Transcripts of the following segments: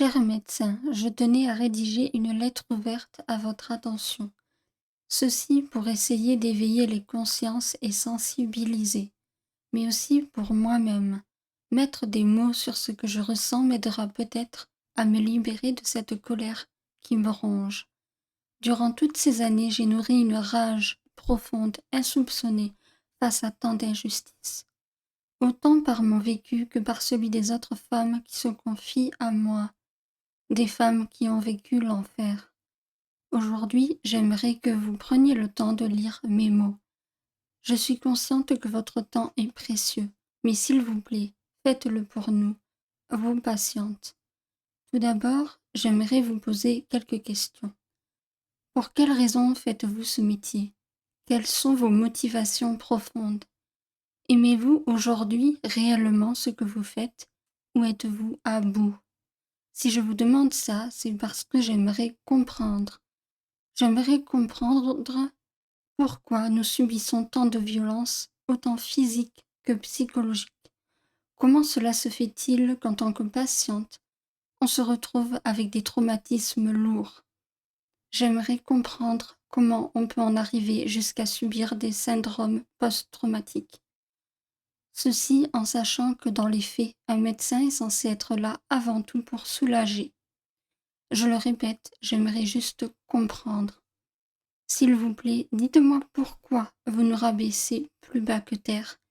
Cher médecin, je tenais à rédiger une lettre ouverte à votre attention. Ceci pour essayer d'éveiller les consciences et sensibiliser, mais aussi pour moi-même. Mettre des mots sur ce que je ressens m'aidera peut-être à me libérer de cette colère qui me ronge. Durant toutes ces années, j'ai nourri une rage profonde, insoupçonnée, face à tant d'injustices. Autant par mon vécu que par celui des autres femmes qui se confient à moi, des femmes qui ont vécu l'enfer. Aujourd'hui, j'aimerais que vous preniez le temps de lire mes mots. Je suis consciente que votre temps est précieux, mais s'il vous plaît, faites-le pour nous, vous patientes. Tout d'abord, j'aimerais vous poser quelques questions. Pour quelles raisons faites-vous ce métier? Quelles sont vos motivations profondes? Aimez-vous aujourd'hui réellement ce que vous faites ou êtes-vous à bout? Si je vous demande ça, c'est parce que j'aimerais comprendre. J'aimerais comprendre pourquoi nous subissons tant de violences, autant physiques que psychologiques. Comment cela se fait-il qu'en tant que patiente, on se retrouve avec des traumatismes lourds? J'aimerais comprendre comment on peut en arriver jusqu'à subir des syndromes post-traumatiques. Ceci en sachant que dans les faits, un médecin est censé être là avant tout pour soulager. Je le répète, j'aimerais juste comprendre. S'il vous plaît, dites-moi pourquoi vous nous rabaissez plus bas que terre.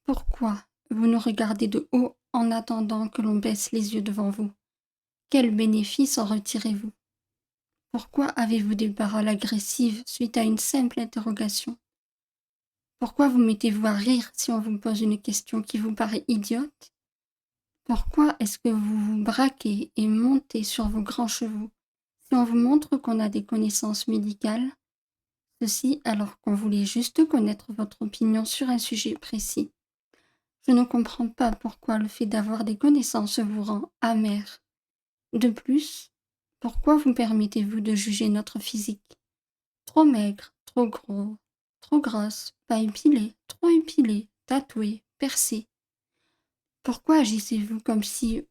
Pourquoi vous nous regardez de haut en attendant que l'on baisse les yeux devant vous? Quel bénéfice en retirez-vous? Pourquoi avez-vous des paroles agressives suite à une simple interrogation? Pourquoi vous mettez-vous à rire si on vous pose une question qui vous paraît idiote? Pourquoi est-ce que vous vous braquez et montez sur vos grands chevaux si on vous montre qu'on a des connaissances médicales? Ceci alors qu'on voulait juste connaître votre opinion sur un sujet précis. Je ne comprends pas pourquoi le fait d'avoir des connaissances vous rend amer. De plus, pourquoi vous permettez-vous de juger notre physique? Trop maigre, trop gros, trop grosse, pas épilé, trop épilé, tatoué, percé. Pourquoi agissez-vous comme si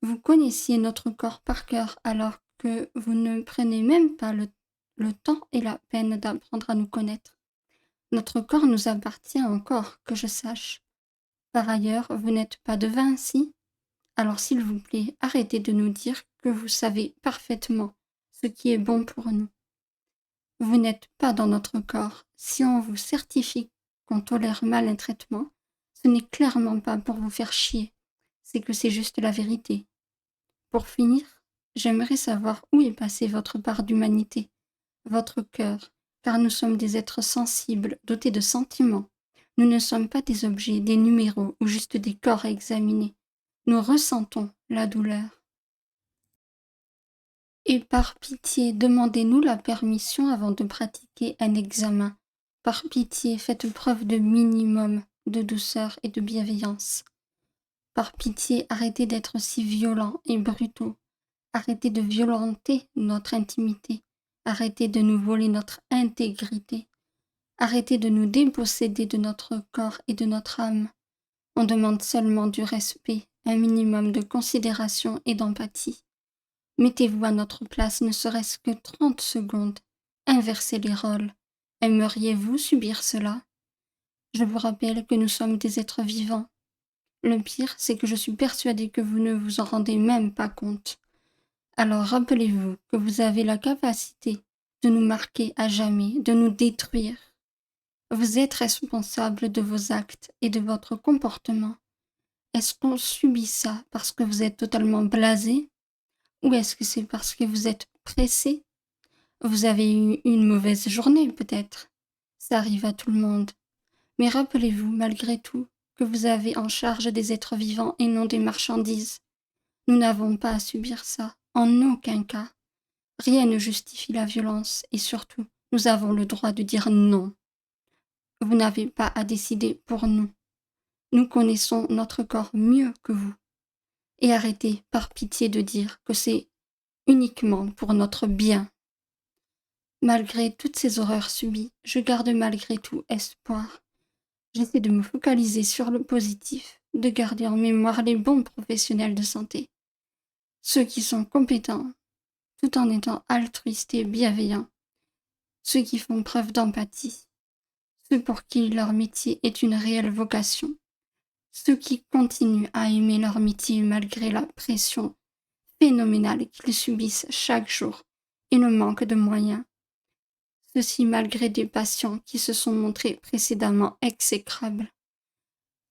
vous connaissiez notre corps par cœur alors que vous ne prenez même pas le temps et la peine d'apprendre à nous connaître? Notre corps nous appartient encore, que je sache. Par ailleurs, vous n'êtes pas de Vinci? Alors s'il vous plaît, arrêtez de nous dire que vous savez parfaitement ce qui est bon pour nous. Vous n'êtes pas dans notre corps. Si on vous certifie qu'on tolère mal un traitement, ce n'est clairement pas pour vous faire chier. C'est que c'est juste la vérité. Pour finir, j'aimerais savoir où est passée votre part d'humanité, votre cœur, car nous sommes des êtres sensibles, dotés de sentiments. Nous ne sommes pas des objets, des numéros ou juste des corps à examiner. Nous ressentons la douleur. Et par pitié, demandez-nous la permission avant de pratiquer un examen. Par pitié, faites preuve de minimum de douceur et de bienveillance. Par pitié, arrêtez d'être si violents et brutaux. Arrêtez de violenter notre intimité. Arrêtez de nous voler notre intégrité. Arrêtez de nous déposséder de notre corps et de notre âme. On demande seulement du respect, un minimum de considération et d'empathie. Mettez-vous à notre place ne serait-ce que 30 secondes. Inversez les rôles. Aimeriez-vous subir cela? Je vous rappelle que nous sommes des êtres vivants. Le pire, c'est que je suis persuadée que vous ne vous en rendez même pas compte. Alors rappelez-vous que vous avez la capacité de nous marquer à jamais, de nous détruire. Vous êtes responsable de vos actes et de votre comportement. Est-ce qu'on subit ça parce que vous êtes totalement blasé? Ou est-ce que c'est parce que vous êtes pressé? Vous avez eu une mauvaise journée peut-être. Ça arrive à tout le monde. Mais rappelez-vous malgré tout que vous avez en charge des êtres vivants et non des marchandises. Nous n'avons pas à subir ça, en aucun cas. Rien ne justifie la violence et surtout, nous avons le droit de dire non. Vous n'avez pas à décider pour nous. Nous connaissons notre corps mieux que vous. Et arrêtez par pitié de dire que c'est uniquement pour notre bien. Malgré toutes ces horreurs subies, je garde malgré tout espoir. J'essaie de me focaliser sur le positif, de garder en mémoire les bons professionnels de santé. ceux qui sont compétents tout en étant altruistes et bienveillants, ceux qui font preuve d'empathie, ceux pour qui leur métier est une réelle vocation, ceux qui continuent à aimer leur métier malgré la pression phénoménale qu'ils subissent chaque jour et le manque de moyens, ceci malgré des patients qui se sont montrés précédemment exécrables.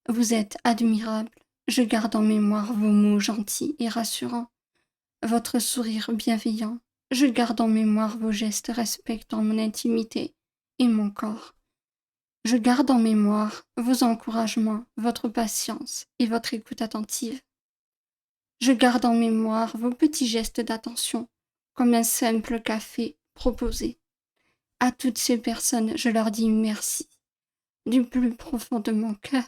Vous êtes admirables, je garde en mémoire vos mots gentils et rassurants, votre sourire bienveillant, je garde en mémoire vos gestes respectant mon intimité et mon corps. Je garde en mémoire vos encouragements, votre patience et votre écoute attentive. Je garde en mémoire vos petits gestes d'attention, comme un simple café proposé. À toutes ces personnes, je leur dis merci, du plus profond de mon cœur.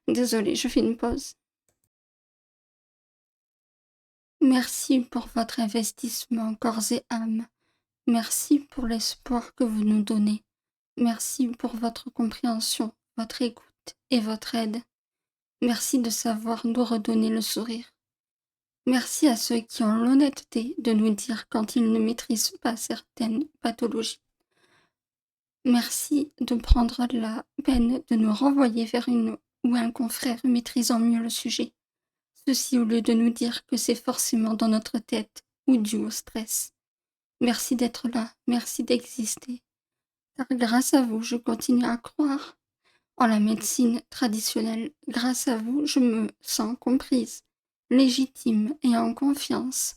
Désolée, je fais une pause. Merci pour votre investissement corps et âme. Merci pour l'espoir que vous nous donnez. Merci pour votre compréhension, votre écoute et votre aide. Merci de savoir nous redonner le sourire. Merci à ceux qui ont l'honnêteté de nous dire quand ils ne maîtrisent pas certaines pathologies. Merci de prendre la peine de nous renvoyer vers une ou un confrère maîtrisant mieux le sujet. Ceci au lieu de nous dire que c'est forcément dans notre tête ou dû au stress. Merci d'être là, merci d'exister. Car grâce à vous, je continue à croire en la médecine traditionnelle. Grâce à vous, je me sens comprise, légitime et en confiance.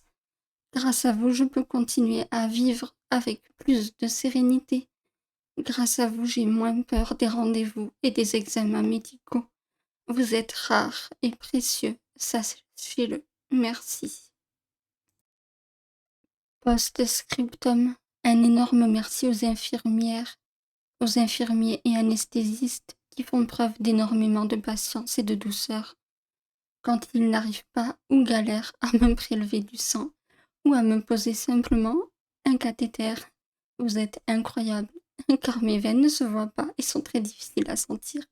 Grâce à vous, je peux continuer à vivre avec plus de sérénité. Grâce à vous, j'ai moins peur des rendez-vous et des examens médicaux. Vous êtes rare et précieux, sachez-le. Merci. Post-scriptum. Un énorme merci aux infirmières, aux infirmiers et anesthésistes qui font preuve d'énormément de patience et de douceur quand ils n'arrivent pas ou galèrent à me prélever du sang ou à me poser simplement un cathéter. Vous êtes incroyables, car mes veines ne se voient pas et sont très difficiles à sentir.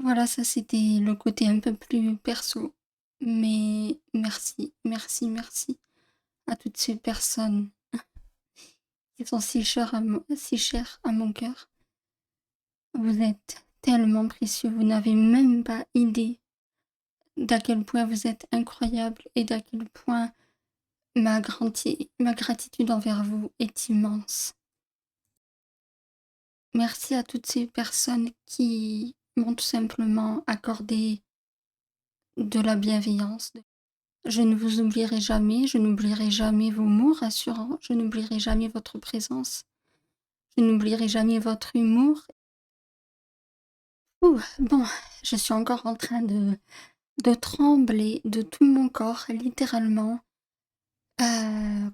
Voilà, ça c'était le côté un peu plus perso. Mais merci, merci, merci à toutes ces personnes qui sont si chères à mon cœur. Vous êtes tellement précieux, vous n'avez même pas idée d'à quel point vous êtes incroyable et d'à quel point ma gratitude envers vous est immense. Merci à toutes ces personnes qui m'ont tout simplement accordé de la bienveillance. Je ne vous oublierai jamais, je n'oublierai jamais vos mots rassurants, je n'oublierai jamais votre présence, je n'oublierai jamais votre humour. Bon, je suis encore en train de trembler de tout mon corps, littéralement.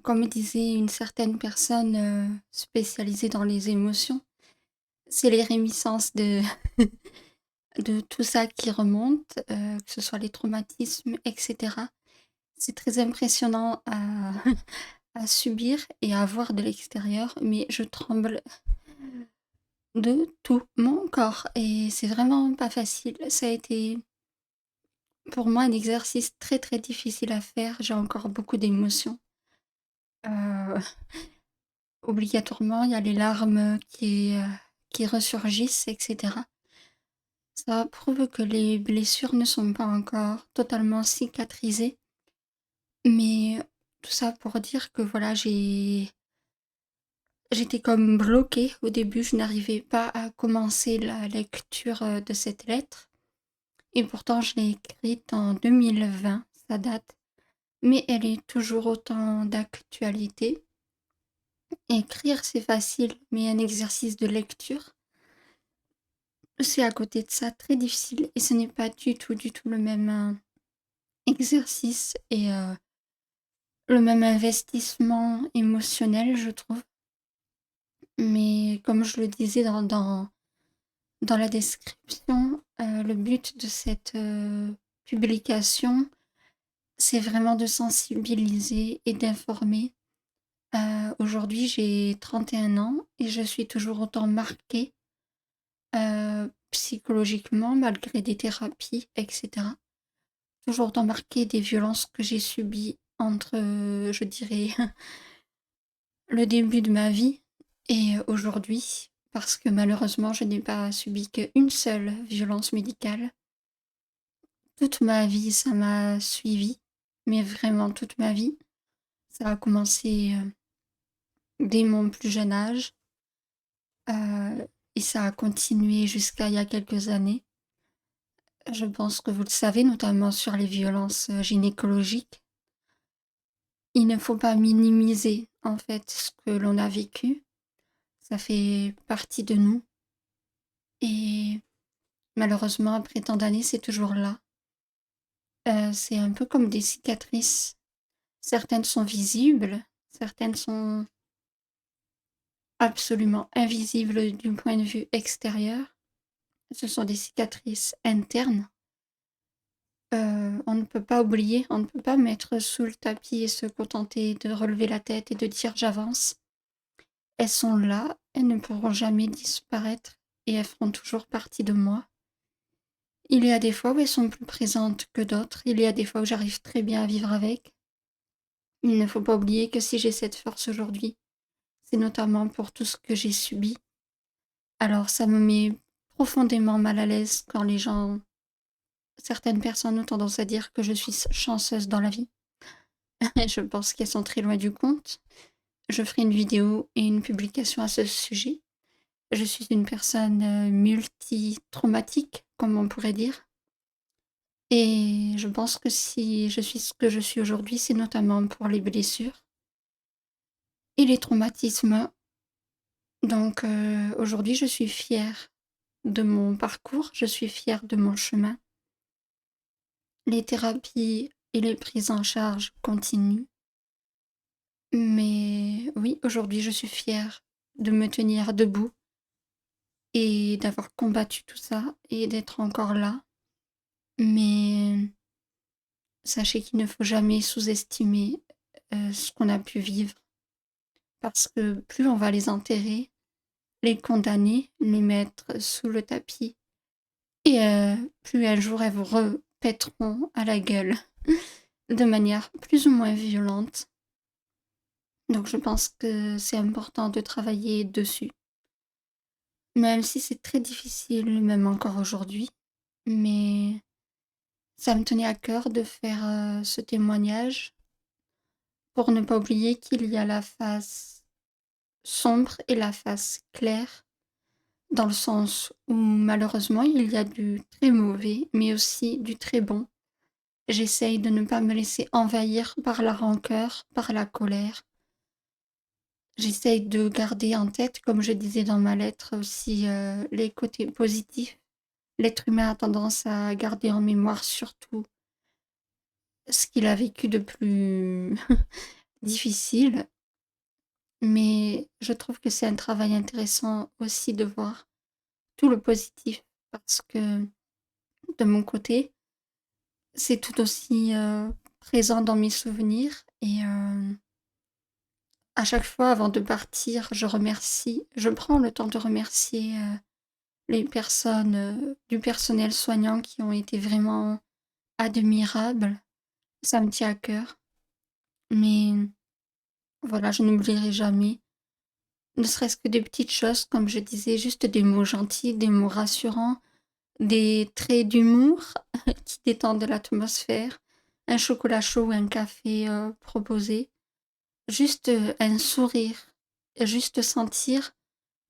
Comme disait une certaine personne spécialisée dans les émotions, c'est les réminiscences de, de tout ça qui remonte, que ce soit les traumatismes, etc. C'est très impressionnant à, à subir et à voir de l'extérieur, mais je tremble de tout mon corps et c'est vraiment pas facile. Ça a été pour moi un exercice très très difficile à faire. J'ai encore beaucoup d'émotions. Euh, Obligatoirement, il y a les larmes qui ressurgissent, etc. Ça prouve que les blessures ne sont pas encore totalement cicatrisées. Mais tout ça pour dire que voilà, j'étais comme bloquée au début, je n'arrivais pas à commencer la lecture de cette lettre. Et pourtant, je l'ai écrite en 2020, ça date. Mais elle est toujours autant d'actualité. Écrire, c'est facile, mais un exercice de lecture, c'est à côté de ça très difficile. Et ce n'est pas du tout le même exercice et le même investissement émotionnel, je trouve. Mais comme je le disais dans la description, le but de cette publication, c'est vraiment de sensibiliser et d'informer. Aujourd'hui, j'ai 31 ans et je suis toujours autant marquée psychologiquement malgré des thérapies et cetera. Toujours d'en marquer des violences que j'ai subies entre, je dirais, le début de ma vie et aujourd'hui, parce que malheureusement, je n'ai pas subi qu'une seule violence médicale. Toute ma vie, ça m'a suivie, mais vraiment toute ma vie. Ça a commencé, dès mon plus jeune âge, et ça a continué jusqu'à il y a quelques années. Je pense que vous le savez, notamment sur les violences, gynécologiques. Il ne faut pas minimiser, en fait, ce que l'on a vécu. Ça fait partie de nous et malheureusement, après tant d'années, c'est toujours là. C'est un peu comme des cicatrices. Certaines sont visibles, certaines sont absolument invisibles du point de vue extérieur. Ce sont des cicatrices internes. On ne peut pas oublier, on ne peut pas mettre sous le tapis et se contenter de relever la tête et de dire: «J'avance». Elles sont là, elles ne pourront jamais disparaître et elles feront toujours partie de moi. Il y a des fois où elles sont plus présentes que d'autres, il y a des fois où j'arrive très bien à vivre avec. Il ne faut pas oublier que si j'ai cette force aujourd'hui, c'est notamment pour tout ce que j'ai subi. Alors ça me met profondément mal à l'aise quand certaines personnes ont tendance à dire que je suis chanceuse dans la vie. Je pense qu'elles sont très loin du compte. Je ferai une vidéo et une publication à ce sujet. Je suis une personne multi-traumatique, comme on pourrait dire. Et je pense que si je suis ce que je suis aujourd'hui, c'est notamment pour les blessures et les traumatismes. Donc aujourd'hui, je suis fière de mon parcours, je suis fière de mon chemin. Les thérapies et les prises en charge continuent. Mais oui, aujourd'hui, je suis fière de me tenir debout et d'avoir combattu tout ça et d'être encore là. Mais sachez qu'il ne faut jamais sous-estimer ce qu'on a pu vivre. Parce que plus on va les enterrer, les condamner, les mettre sous le tapis, et plus un jour elles vous repèteront à la gueule de manière plus ou moins violente. Donc je pense que c'est important de travailler dessus. Même si c'est très difficile, même encore aujourd'hui. Mais ça me tenait à cœur de faire ce témoignage pour ne pas oublier qu'il y a la face sombre et la face claire, dans le sens où malheureusement il y a du très mauvais, mais aussi du très bon. J'essaye de ne pas me laisser envahir par la rancœur, par la colère. J'essaye de garder en tête, comme je disais dans ma lettre aussi, les côtés positifs. L'être humain a tendance à garder en mémoire surtout ce qu'il a vécu de plus difficile, mais je trouve que c'est un travail intéressant aussi de voir tout le positif parce que de mon côté, c'est tout aussi, présent dans mes souvenirs et à chaque fois avant de partir, je prends le temps de remercier, les personnes, du personnel soignant qui ont été vraiment admirables. Ça me tient à cœur, mais voilà, je n'oublierai jamais, ne serait-ce que des petites choses, comme je disais, juste des mots gentils, des mots rassurants, des traits d'humour qui détendent l'atmosphère, un chocolat chaud ou un café, proposé, juste, un sourire, juste sentir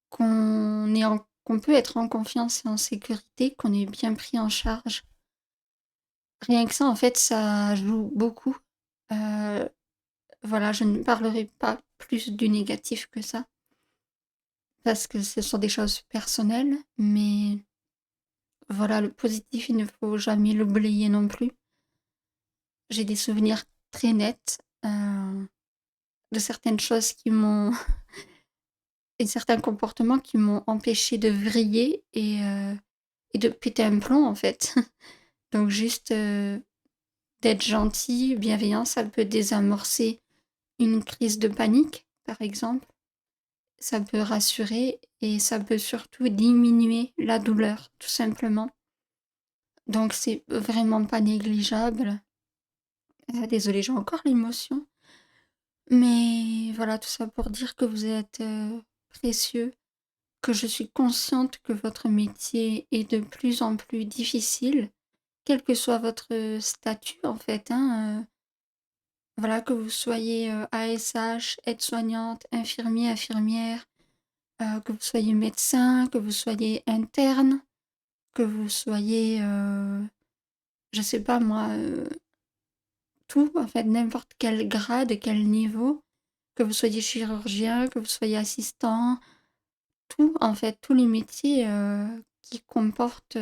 qu'on peut être en confiance et en sécurité, qu'on est bien pris en charge. Rien que ça, en fait, ça joue beaucoup. Heu, voilà, je ne parlerai pas plus du négatif que ça, parce que ce sont des choses personnelles, mais voilà, le positif, il ne faut jamais l'oublier non plus. J'ai des souvenirs très nets, de certaines choses qui m'ont et certains comportements qui m'ont empêché de vriller et de péter un plomb, en fait. Donc juste, d'être gentil, bienveillant, ça peut désamorcer une crise de panique, par exemple. ça peut rassurer et ça peut surtout diminuer la douleur, tout simplement. Donc c'est vraiment pas négligeable. Désolée, j'ai encore l'émotion. Mais voilà, tout ça pour dire que vous êtes, précieux, que je suis consciente que votre métier est de plus en plus difficile, quel que soit votre statut en fait, hein, voilà, que vous soyez, ASH, aide-soignante, infirmier, infirmière, que vous soyez médecin, que vous soyez interne, que vous soyez, je sais pas moi, tout en fait, n'importe quel grade, quel niveau, que vous soyez chirurgien, que vous soyez assistant, tout en fait, tous les métiers, qui comportent,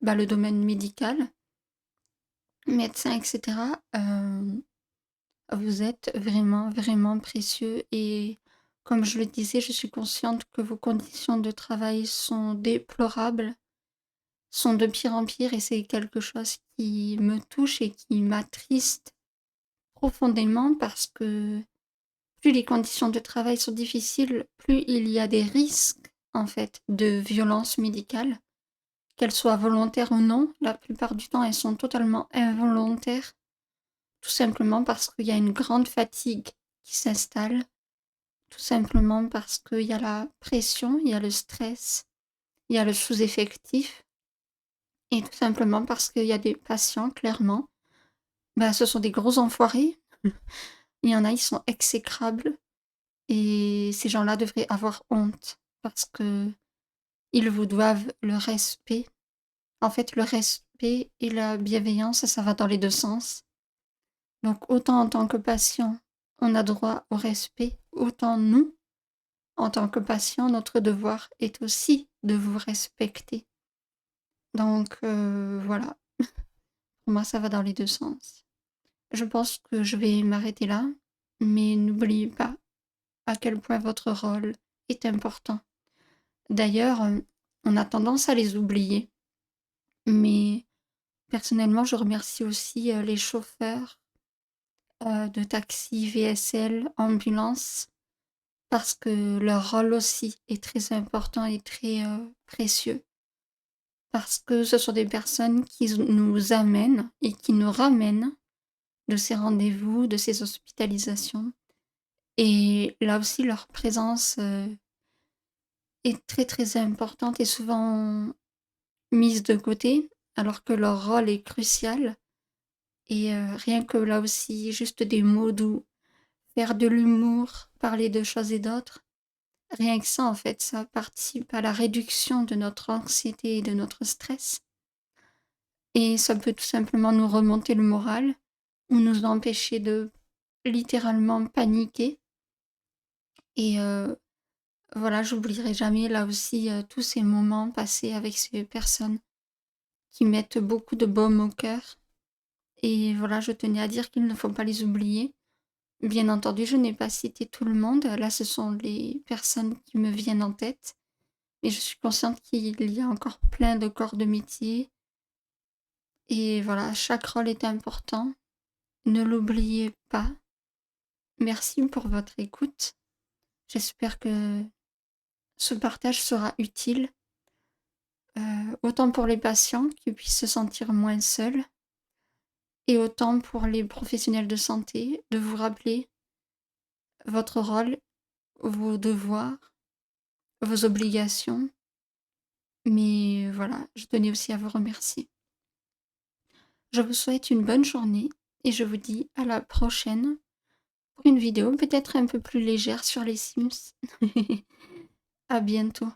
bah, le domaine médical, médecin et cetera, vous êtes vraiment, vraiment précieux et comme je le disais, je suis consciente que vos conditions de travail sont déplorables, sont de pire en pire et c'est quelque chose qui me touche et qui m'attriste profondément parce que plus les conditions de travail sont difficiles, plus il y a des risques, en fait, de violences médicales, qu'elles soient volontaires ou non. La plupart du temps, elles sont totalement involontaires, tout simplement parce qu'il y a une grande fatigue qui s'installe, tout simplement parce qu'il y a la pression, il y a le stress, il y a le sous-effectif, et tout simplement parce qu'il y a des patients, clairement, bah, ce sont des gros enfoirés. Il y en a, ils sont exécrables. Et ces gens-là devraient avoir honte parce que ils vous doivent le respect. En fait, le respect et la bienveillance, ça va dans les 2 sens. Donc autant en tant que patient, on a droit au respect, autant nous, en tant que patients, notre devoir est aussi de vous respecter. Donc voilà, pour moi, ça va dans les 2 sens. Je pense que je vais m'arrêter là, mais n'oubliez pas à quel point votre rôle est important. D'ailleurs, on a tendance à les oublier, mais personnellement, je remercie aussi, les chauffeurs, de taxi, VSL, ambulances, parce que leur rôle aussi est très important et très, précieux. Parce que ce sont des personnes qui nous amènent et qui nous ramènent de ces rendez-vous, de ces hospitalisations et là aussi leur présence, est très, très importante et souvent mise de côté, alors que leur rôle est crucial et rien que là aussi, juste des mots doux, faire de l'humour, parler de choses et d'autres, rien que ça, en fait, ça participe à la réduction de notre anxiété et de notre stress et ça peut tout simplement nous remonter le moral ou nous empêcher de littéralement paniquer et voilà, j'oublierai jamais là aussi, tous ces moments passés avec ces personnes qui mettent beaucoup de baume au cœur. Et voilà, je tenais à dire qu'il ne faut pas les oublier. Bien entendu, je n'ai pas cité tout le monde. Là, ce sont les personnes qui me viennent en tête. Et je suis consciente qu'il y a encore plein de corps de métier. Et voilà, chaque rôle est important. Ne l'oubliez pas. Merci pour votre écoute. J'espère que ce partage sera utile, autant pour les patients qui puissent se sentir moins seuls, et autant pour les professionnels de santé de vous rappeler votre rôle, vos devoirs, vos obligations. Mais voilà, je tenais aussi à vous remercier. Je vous souhaite une bonne journée et je vous dis à la prochaine pour une vidéo peut-être un peu plus légère sur les Sims. À bientôt.